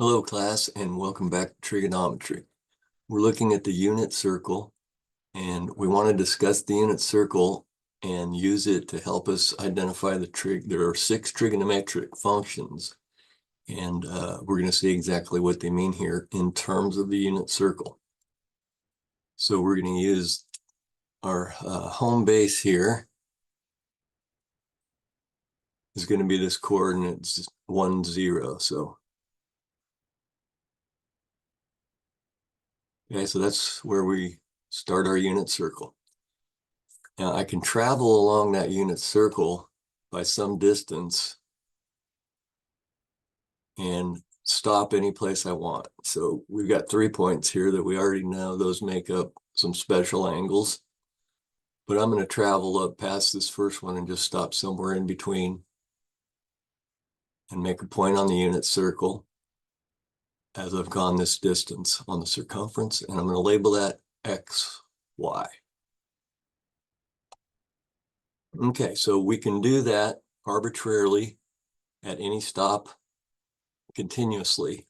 Hello class, and welcome back to trigonometry. We're looking at the unit circle, and we want to discuss the unit circle and use it to help us identify the trig. There are 6 trigonometric functions, and we're going to see exactly what they mean here in terms of the unit circle. So we're going to use our home base here is going to be this coordinate 1, 0. Okay, so that's where we start our unit circle. Now I can travel along that unit circle by some distance and stop any place I want. So we've got 3 points here that we already know. Those make up some special angles. But I'm going to travel up past this first one and just stop somewhere in between and make a point on the unit circle as I've gone this distance on the circumference, and I'm going to label that X, Y. Okay, so we can do that arbitrarily at any stop continuously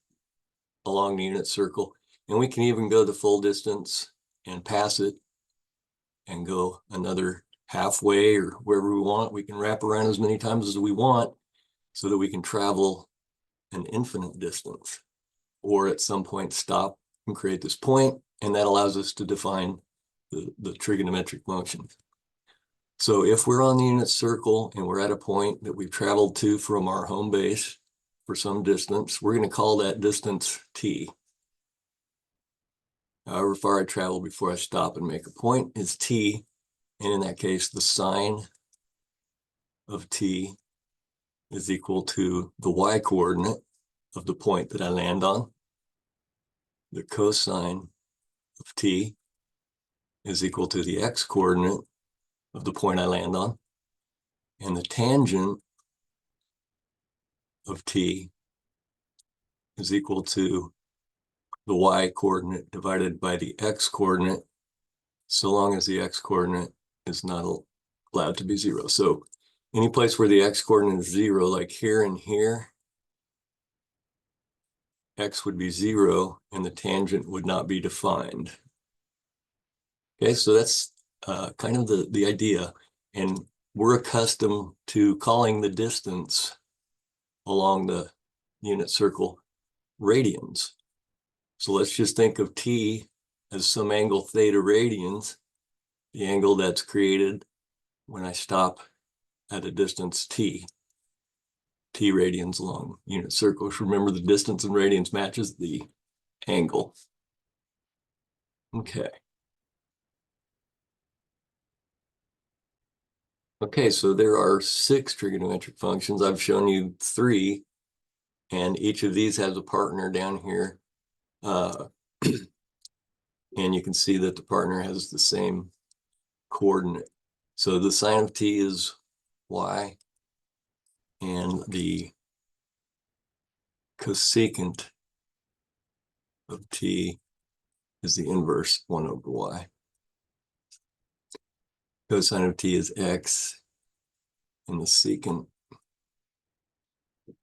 along the unit circle, and we can even go the full distance and pass it and go another halfway or wherever we want. We can wrap around as many times as we want so that we can travel an infinite distance, or at some point stop and create this point, and that allows us to define the trigonometric functions. So if we're on the unit circle and we're at a point that we've traveled to from our home base for some distance, we're going to call that distance t. However far I travel before I stop and make a point is t, and in that case the sine of t is equal to the y coordinate of the point that I land on. The cosine of t is equal to the x coordinate of the point I land on, and the tangent of t is equal to the y coordinate divided by the x coordinate, so long as the x coordinate is not allowed to be 0. So any place where the x coordinate is 0, like here and here, x would be 0 and the tangent would not be defined. Okay, so that's kind of the idea, and we're accustomed to calling the distance along the unit circle radians. So let's just think of t as some angle theta radians, the angle that's created when I stop at a distance t radians along unit circles. Remember, the distance in radians matches the angle. Okay. Okay, so there are 6 trigonometric functions. I've shown you 3, and each of these has a partner down here. And you can see that the partner has the same coordinate. So the sine of t is y, and the cosecant of t is the inverse 1 over y. Cosine of t is x, and the secant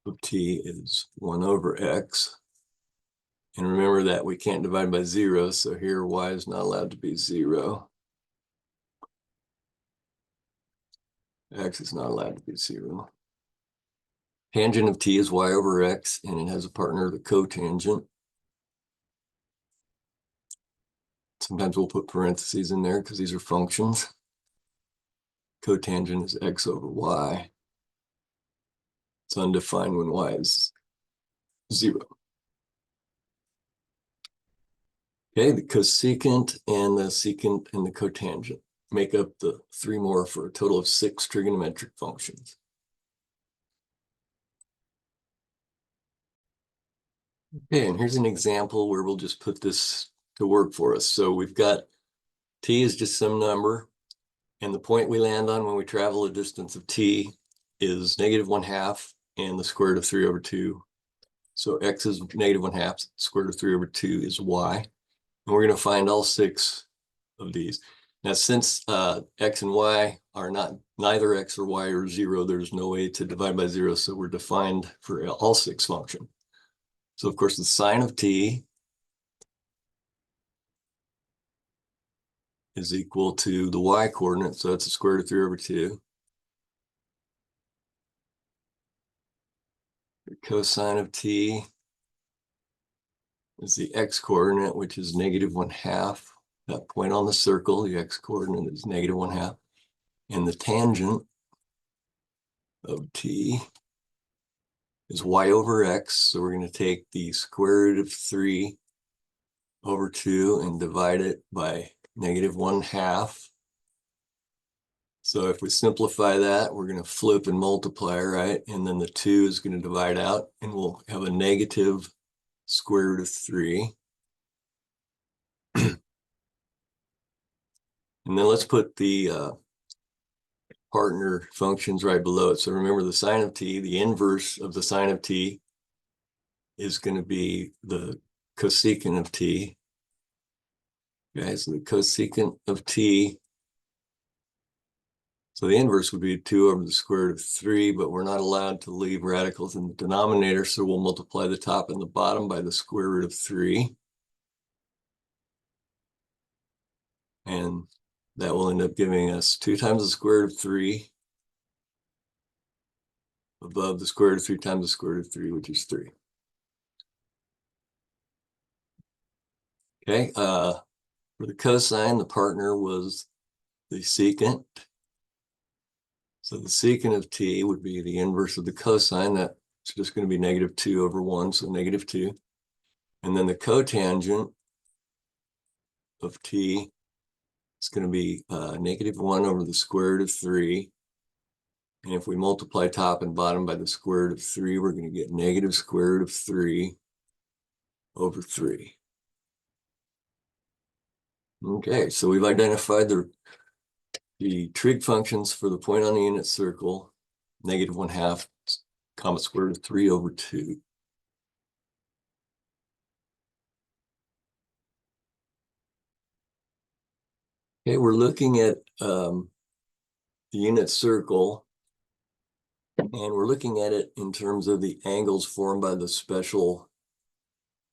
of t is 1 over x. And remember that we can't divide by 0, so here y is not allowed to be 0. X is not allowed to be 0. Tangent of t is y over x, and it has a partner, the cotangent. Sometimes we'll put parentheses in there because these are functions. Cotangent is x over y. It's undefined when y is 0. Okay, the cosecant and the secant and the cotangent make up the 3 more for a total of 6 trigonometric functions. Okay, and here's an example where we'll just put this to work for us. So we've got t is just some number, and the point we land on when we travel a distance of t is -1/2 and the square root of 3 over 2. So x is -1/2, square root of 3 over 2 is y. And we're going to find all 6 of these. Now, since x and y are neither x or y are 0, there's no way to divide by 0, so we're defined for all 6 functions. So of course the sine of t is equal to the y coordinate, so that's the square root of 3 over 2. The cosine of t is the x coordinate, which is -1/2. That point on the circle, the x coordinate is -1/2. And the tangent of t is y over x. So we're going to take the square root of 3 over 2 and divide it by -1/2. So if we simplify that, we're going to flip and multiply, right? And then the 2 is going to divide out, and we'll have a negative square root of 3. And then let's put the partner functions right below it. So remember the sine of t, the inverse of the sine of t is going to be the cosecant of t. Okay, so the cosecant of t, so the inverse would be 2 over the square root of 3, but we're not allowed to leave radicals in the denominator, so we'll multiply the top and the bottom by the square root of 3. And that will end up giving us 2 times the square root of 3 above the square root of 3 times the square root of 3, which is 3. Okay, for the cosine, the partner was the secant. So the secant of t would be the inverse of the cosine. That's just going to be -2 over 1, so -2. And then the cotangent of t is going to be -1 over the square root of 3. And if we multiply top and bottom by the square root of 3, we're going to get negative square root of 3 over 3. Okay, so we've identified the trig functions for the point on the unit circle, -1/2, comma square root of 3 over 2. Okay, we're looking at the unit circle, and we're looking at it in terms of the angles formed by the special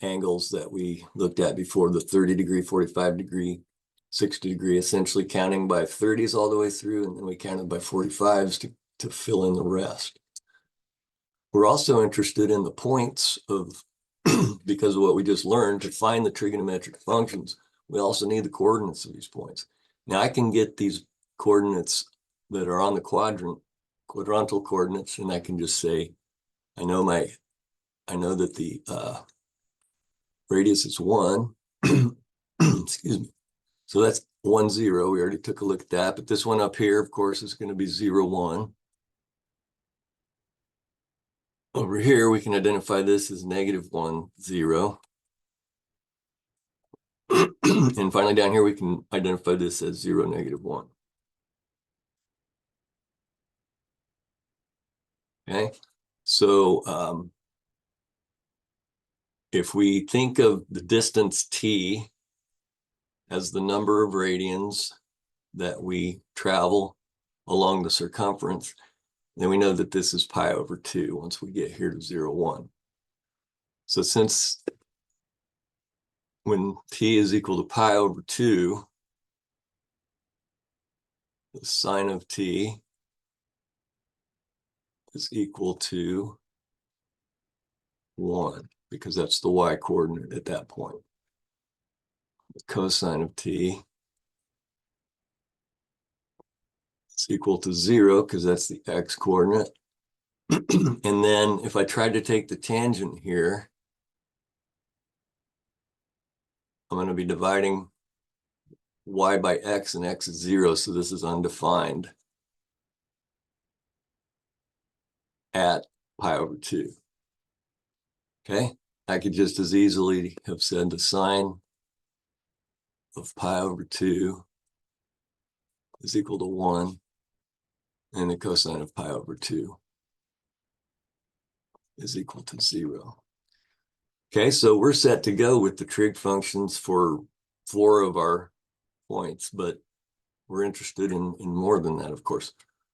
angles that we looked at before, the 30-degree, 45-degree, 60-degree, essentially counting by 30s all the way through, and then we counted by 45s to fill in the rest. We're also interested in the points of, because of what we just learned, to find the trigonometric functions, we also need the coordinates of these points. Now I can get these coordinates that are on the quadrantal coordinates, and I can just say, I know that the radius is 1. Excuse me. So that's 1, 0. We already took a look at that, but this one up here, of course, is going to be 0, 1. Over here, we can identify this as -1, 0. And finally, down here, we can identify this as 0, -1. Okay, so if we think of the distance t as the number of radians that we travel along the circumference, then we know that this is pi over 2 once we get here to 0, 1. So since when t is equal to pi over 2, the sine of t is equal to 1, because that's the y coordinate at that point. The cosine of t is equal to 0, because that's the x coordinate. And then if I try to take the tangent here, I'm going to be dividing y by x, and x is 0, so this is undefined at pi over 2. Okay, I could just as easily have said the sine of pi over 2 is equal to 1, and the cosine of pi over 2 is equal to 0. Okay, so we're set to go with the trig functions for 4 of our points, but we're interested in more than that, of course.